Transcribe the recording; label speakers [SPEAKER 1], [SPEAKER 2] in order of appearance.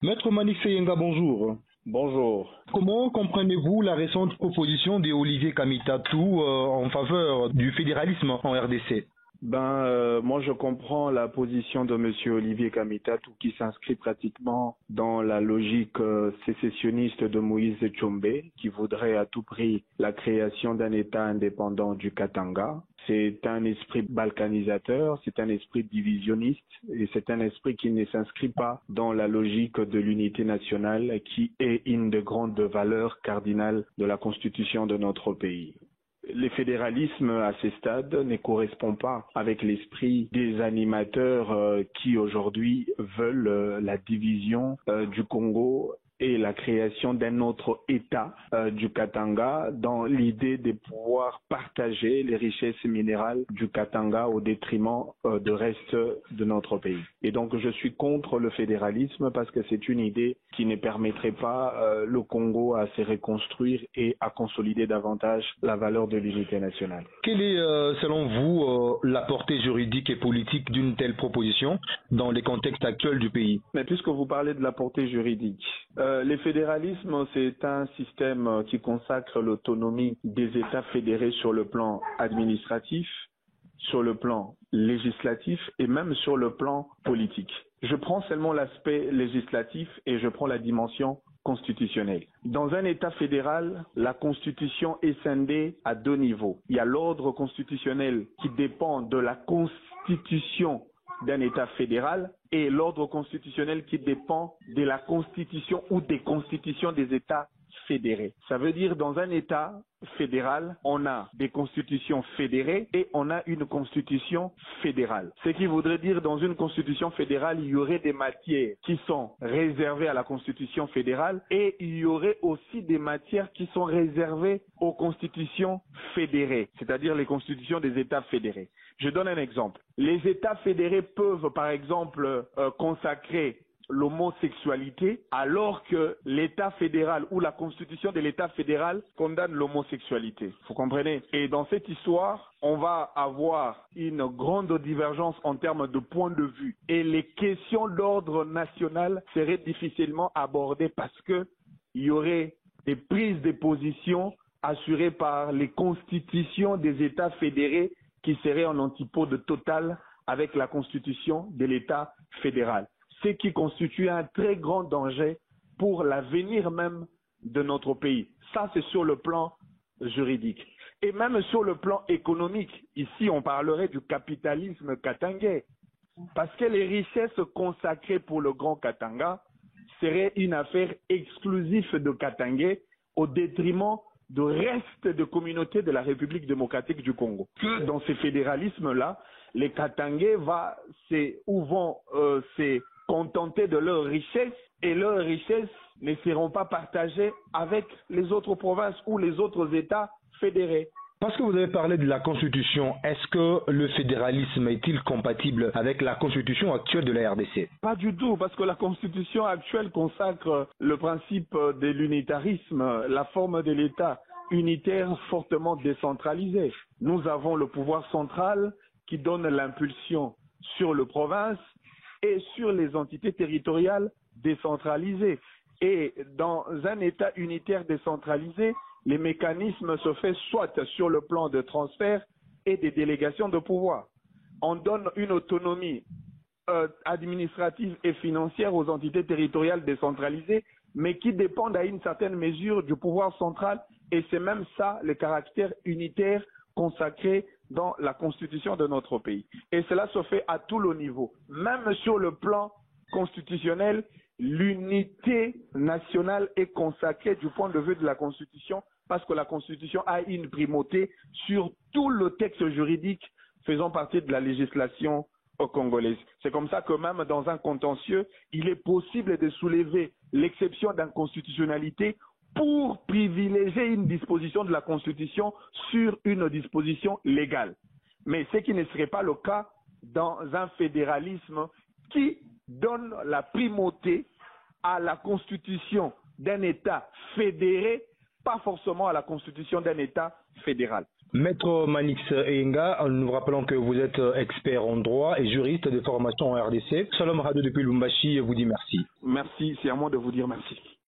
[SPEAKER 1] Maître Manik Seyenga, bonjour.
[SPEAKER 2] Bonjour.
[SPEAKER 1] Comment comprenez-vous la récente proposition d'Olivier Kamitatou en faveur du fédéralisme en RDC?
[SPEAKER 2] Moi je comprends la position de Monsieur Olivier Kamitatou qui s'inscrit pratiquement dans la logique sécessionniste de Moïse Tshombe, qui voudrait à tout prix la création d'un État indépendant du Katanga. C'est un esprit balkanisateur, c'est un esprit divisionniste et c'est un esprit qui ne s'inscrit pas dans la logique de l'unité nationale qui est une des grandes valeurs cardinales de la constitution de notre pays. Le fédéralisme à ces stades ne correspond pas avec l'esprit des animateurs qui aujourd'hui veulent la division du Congo et la création d'un autre État du Katanga dans l'idée de pouvoir partager les richesses minérales du Katanga au détriment du reste de notre pays. Et donc je suis contre le fédéralisme parce que c'est une idée qui ne permettrait pas le Congo à se reconstruire et à consolider davantage la valeur de l'unité nationale.
[SPEAKER 1] Quelle est, selon vous, la portée juridique et politique d'une telle proposition dans les contextes actuels du pays?
[SPEAKER 2] Mais puisque vous parlez de la portée juridique, le fédéralisme, c'est un système qui consacre l'autonomie des États fédérés sur le plan administratif, sur le plan législatif et même sur le plan politique. Je prends seulement l'aspect législatif et je prends la dimension constitutionnelle. Dans un État fédéral, la Constitution est scindée à deux niveaux. Il y a l'ordre constitutionnel qui dépend de la Constitution d'un État fédéral et l'ordre constitutionnel qui dépend de la Constitution ou des constitutions des États fédérés. Ça veut dire dans un État fédéral, on a des constitutions fédérées et on a une constitution fédérale. Ce qui voudrait dire dans une constitution fédérale, il y aurait des matières qui sont réservées à la constitution fédérale et il y aurait aussi des matières qui sont réservées aux constitutions fédérées, c'est-à-dire les constitutions des États fédérés. Je donne un exemple. Les États fédérés peuvent, par exemple, consacrer l'homosexualité alors que l'État fédéral ou la constitution de l'État fédéral condamne l'homosexualité. Vous comprenez? Et dans cette histoire, on va avoir une grande divergence en termes de point de vue et les questions d'ordre national seraient difficilement abordées parce que il y aurait des prises de position assurées par les constitutions des États fédérés qui seraient en antipode total avec la constitution de l'État fédéral. Ce qui constitue un très grand danger pour l'avenir même de notre pays. Ça, c'est sur le plan juridique. Et même sur le plan économique, ici, on parlerait du capitalisme katangais. Parce que les richesses consacrées pour le Grand Katanga seraient une affaire exclusive de Katangais au détriment du reste de communautés de la République démocratique du Congo. Que dans ce fédéralisme-là, les Katangais vont se contenter de leurs richesses et leurs richesses ne seront pas partagées avec les autres provinces ou les autres États fédérés.
[SPEAKER 1] Parce que vous avez parlé de la Constitution, est-ce que le fédéralisme est-il compatible avec la Constitution actuelle de la RDC?
[SPEAKER 2] Pas du tout, parce que la Constitution actuelle consacre le principe de l'unitarisme, la forme de l'État unitaire fortement décentralisé. Nous avons le pouvoir central qui donne l'impulsion sur les provinces et sur les entités territoriales décentralisées. Et dans un État unitaire décentralisé, les mécanismes se font soit sur le plan de transfert et des délégations de pouvoir. On donne une autonomie administrative et financière aux entités territoriales décentralisées, mais qui dépendent à une certaine mesure du pouvoir central, et c'est même ça le caractère unitaire consacré dans la constitution de notre pays. Et cela se fait à tout le niveau. Même sur le plan constitutionnel, l'unité nationale est consacrée du point de vue de la Constitution parce que la Constitution a une primauté sur tout le texte juridique faisant partie de la législation congolaise. C'est comme ça que même dans un contentieux, il est possible de soulever l'exception d'inconstitutionnalité pour privilégier une disposition de la Constitution sur une disposition légale. Mais ce qui ne serait pas le cas dans un fédéralisme qui donne la primauté à la constitution d'un État fédéré, pas forcément à la constitution d'un État fédéral.
[SPEAKER 1] Maître Manix Enga, nous rappelons que vous êtes expert en droit et juriste de formation en RDC. Salom Radio depuis Lubumbashi vous dit merci.
[SPEAKER 2] Merci, c'est à moi de vous dire merci.